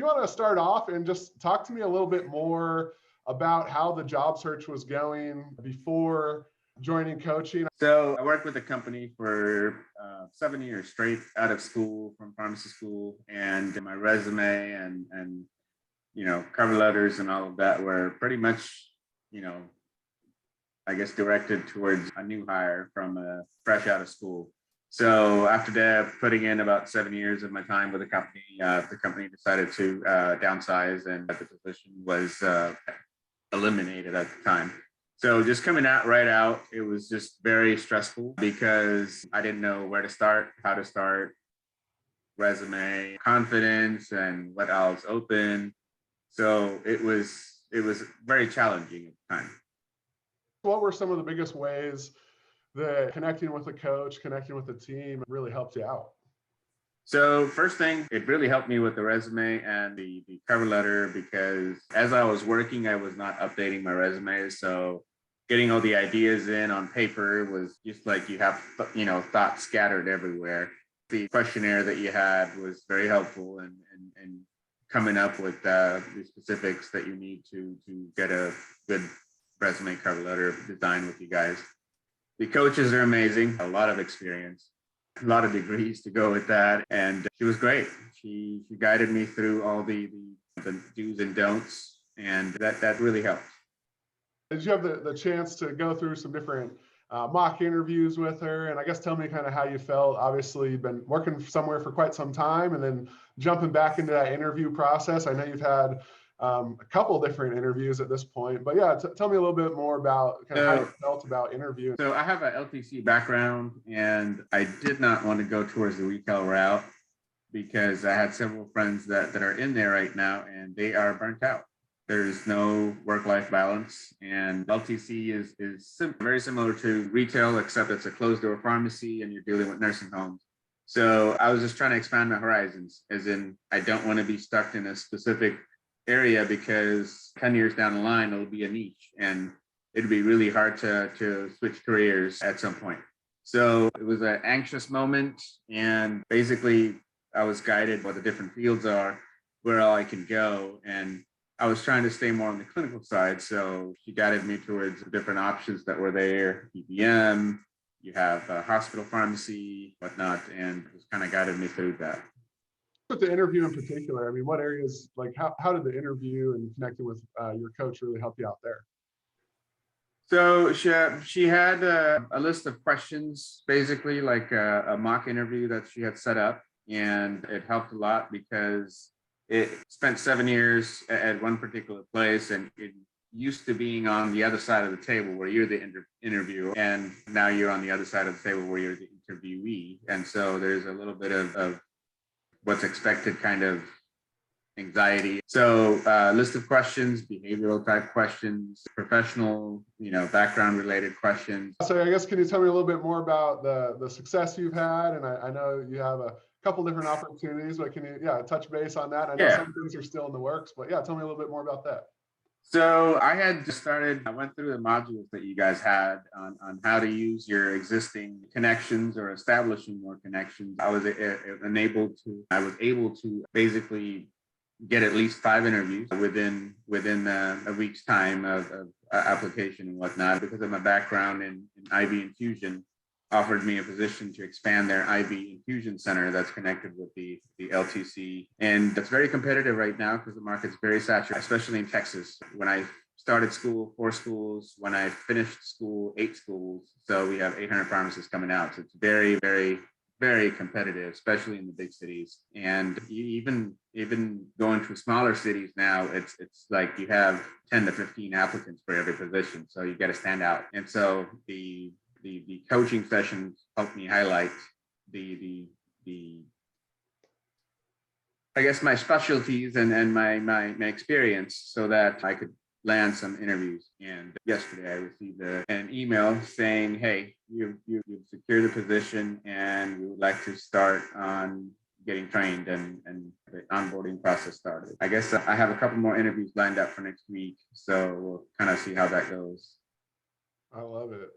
you want to start off and just talk to me a little bit more about how the job search was going before joining coaching. So I worked with a company for 7 years straight out of school, from pharmacy school, and my resume and cover letters and all of that were pretty much, I guess, directed towards a new hire from fresh out of school. So after that, putting in about 7 years of my time with the company decided to downsize, and the position was eliminated at the time. So just coming out right out, it was just very stressful because I didn't know where to start, how to start, resume, confidence, and what else open. So it was very challenging at the time. What were some of the biggest ways that connecting with a coach, connecting with the team really helped you out? So first thing, it really helped me with the resume and the cover letter, because as I was working, I was not updating my resume. So getting all the ideas in on paper was just like you have, thoughts scattered everywhere. The questionnaire that you had was very helpful and coming up with the specifics that you need to get a good resume cover letter design with you guys. The coaches are amazing, a lot of experience, a lot of degrees to go with that. And she was great. She guided me through all the do's and don'ts, and that really helped. Did you have the chance to go through some different mock interviews with her? And I guess tell me kind of how you felt. Obviously, you've been working somewhere for quite some time and then jumping back into that interview process. I know you've had a couple different interviews at this point, but yeah, tell me a little bit more about kind of how you felt about interviewing. So I have an LTC background, and I did not want to go towards the retail route because I had several friends that are in there right now, and they are burnt out. There's no work-life balance, and LTC is very similar to retail, except it's a closed-door pharmacy and you're dealing with nursing homes. So I was just trying to expand my horizons, as in I don't want to be stuck in a specific area, because 10 years down the line, it'll be a niche and it'd be really hard to switch careers at some point. So it was an anxious moment, and basically I was guided what the different fields are, where all I can go. And I was trying to stay more on the clinical side. So she guided me towards the different options that were there. PBM, you have hospital pharmacy, whatnot, and just kind of guided me through that. With the interview in particular, I mean, what areas, like how did the interview and connecting with your coach really help you out there? So she had a list of questions, basically like a mock interview that she had set up, and it helped a lot because it spent 7 years at one particular place, and it used to being on the other side of the table where you're the interviewer, and now you're on the other side of the table where you're the interviewee. And so there's a little bit of what's expected kind of anxiety. So list of questions, behavioral type questions, professional, background related questions. So I guess, can you tell me a little bit more about the success you've had? And I know you have a couple different opportunities, but can you touch base on that? I know some things are still in the works, but tell me a little bit more about that. So I went through the modules that you guys had on how to use your existing connections or establishing more connections. I was able to basically get at least 5 interviews within a week's time of application and whatnot, because of my background in IV infusion. Offered me a position to expand their IV infusion center that's connected with the LTC. And it's very competitive right now because the market's very saturated, especially in Texas. When I started school, 4 schools. When I finished school, 8 schools. So we have 800 pharmacists coming out. So it's very, very, very competitive, especially in the big cities. And even going to smaller cities now, it's like you have 10 to 15 applicants for every position. So you got to stand out. And so the coaching sessions helped me highlight the I guess my specialties and my experience, so that I could land some interviews. And yesterday I received an email saying, hey, you've secured the position and we would like to start on getting trained, and the onboarding process started. I guess I have a couple more interviews lined up for next week, so we'll kind of see how that goes. I love it.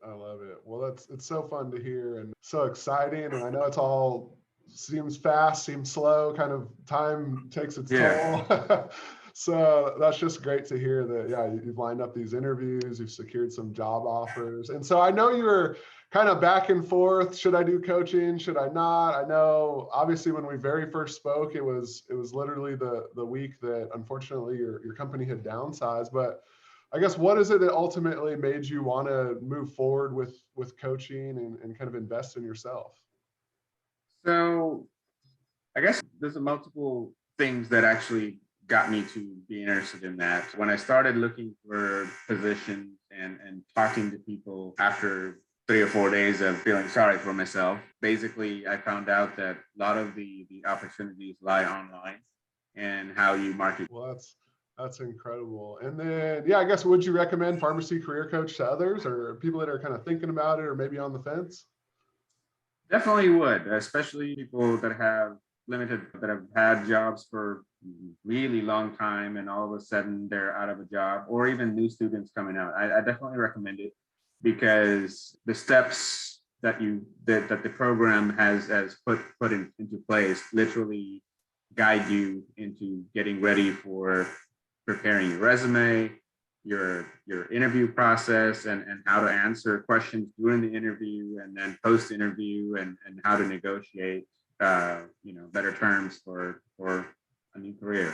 Well, it's so fun to hear and so exciting. And I know it's all seems fast, seems slow, kind of time takes its Yeah. toll. So that's just great to hear that, yeah, you've lined up these interviews, you've secured some job offers. And so I know you were kind of back and forth. Should I do coaching? Should I not? I know obviously when we very first spoke, it was literally the week that unfortunately your company had downsized. But I guess what is it that ultimately made you want to move forward with coaching and kind of invest in yourself? So I guess there's a multiple things that actually got me to be interested in that. When I started looking for positions and talking to people after 3 or 4 days of feeling sorry for myself, basically I found out that a lot of the opportunities lie online and how you market. Well, that's incredible. And then, yeah, I guess would you recommend Pharmacy Career Coach to others or people that are kind of thinking about it or maybe on the fence? Definitely would, especially people that have that have had jobs for really long time and all of a sudden they're out of a job, or even new students coming out. I definitely recommend it because the steps that the program has put into place literally guide you into getting ready for preparing your resume, your interview process, and how to answer questions during the interview and then post interview, and how to negotiate better terms for a new career.